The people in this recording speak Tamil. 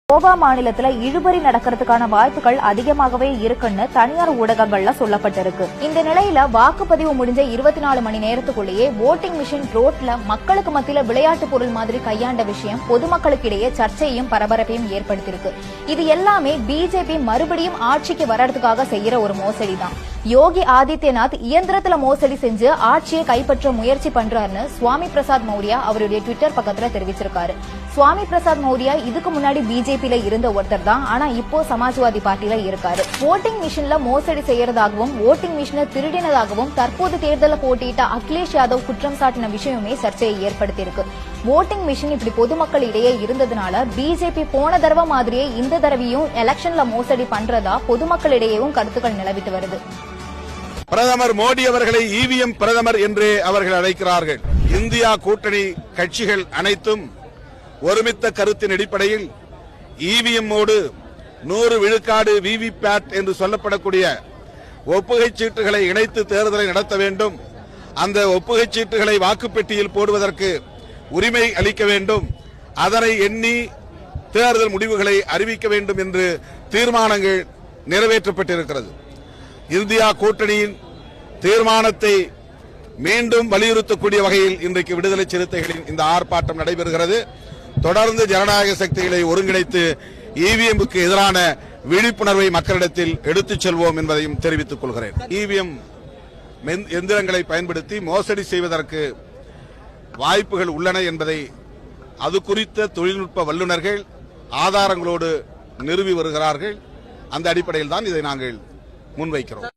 கோவா மாநிலத்துல இழுபறி நடக்கிறதுக்கான வாய்ப்புகள் அதிகமாகவே இருக்குன்னு தனியார் ஊடகங்கள்ல சொல்லப்பட்டிருக்கு. இந்த நிலையில வாக்குப்பதிவு முடிஞ்ச 24 மணி நேரத்துக்குள்ளேயே ஓட்டிங் மிஷின் ரோட்ல மக்களுக்கு மத்தியில விளையாட்டு பொருள் மாதிரி கையாண்ட விஷயம் பொதுமக்களுக்கிடையே சர்ச்சையும் பரபரப்பையும் ஏற்படுத்தியிருக்கு. இது எல்லாமே பிஜேபி மறுபடியும் ஆட்சிக்கு வர்றதுக்காக செய்யற ஒரு மோசடி தான். யோகி ஆதித்யநாத் இயந்திரத்துல மோசடி செஞ்சு ஆட்சியை கைப்பற்ற முயற்சி பண்றாருன்னு சுவாமி பிரசாத் மௌரியா அவருடைய ட்விட்டர் பக்கத்துல தெரிவிச்சிருக்காரு. சுவாமி பிரசாத் மௌரியா இதுக்கு முன்னாடி பிஜேபியில இருந்த ஒருத்தர் தான். ஆனா இப்போ சமாஜ்வாதி பார்ட்டில இருக்காரு. ஓட்டிங் மிஷின்ல மோசடி செய்யறதாகவும் ஓட்டிங் மிஷினை திருடினதாகவும் தற்போது தேர்தலில் போட்டியிட்ட அகிலேஷ் யாதவ் குற்றம் சாட்டின விஷயமே சர்ச்சையை ஏற்படுத்தியிருக்கு. ஓட்டிங் மிஷின் இப்படி பொதுமக்கள் இடையே இருந்ததுனால பிஜேபி போன தடவை மாதிரியே இந்த தடவையும் எலெக்ஷன்ல மோசடி பண்றதா பொதுமக்களிடையேவும் கருத்துக்கள் நிலவிட்டு வருது. பிரதமர் மோடி அவர்களை இவிஎம் பிரதமர் என்று அவர்கள் அழைக்கிறார்கள். இந்தியா கூட்டணி கட்சிகள் அனைத்தும் ஒருமித்த கருத்தின் அடிப்படையில் இவிஎம்மோடு 100 விழுக்காடு விவிபேட் என்று சொல்லப்படக்கூடிய ஒப்புகைச் சீட்டுகளை இணைத்து தேர்தலை நடத்த வேண்டும். அந்த ஒப்புகைச் சீட்டுகளை வாக்குப்பெட்டியில் போடுவதற்கு உரிமை அளிக்க வேண்டும். அதனை எண்ணி தேர்தல் முடிவுகளை அறிவிக்க வேண்டும் என்று தீர்மானங்கள் நிறைவேற்றப்பட்டிருக்கிறது. இந்தியா கூட்டணியின் தீர்மானத்தை மீண்டும் வலியுறுத்தக்கூடிய வகையில் இன்றைக்கு விடுதலை சிறுத்தைகளின் இந்த ஆர்ப்பாட்டம் நடைபெறுகிறது. தொடர்ந்து ஜனநாயக சக்திகளை ஒருங்கிணைத்து இவிஎம்முக்கு எதிரான விழிப்புணர்வை மக்களிடத்தில் எடுத்துச் செல்வோம் என்பதையும் தெரிவித்துக் கொள்கிறேன். இவிஎம் எந்திரங்களை பயன்படுத்தி மோசடி செய்வதற்கு வாய்ப்புகள் உள்ளன என்பதை அது குறித்த தொழில்நுட்ப வல்லுநர்கள் ஆதாரங்களோடு நிறுவி வருகிறார்கள். அந்த அடிப்படையில் தான் இதை நாங்கள் முன்வைக்கிறோம்.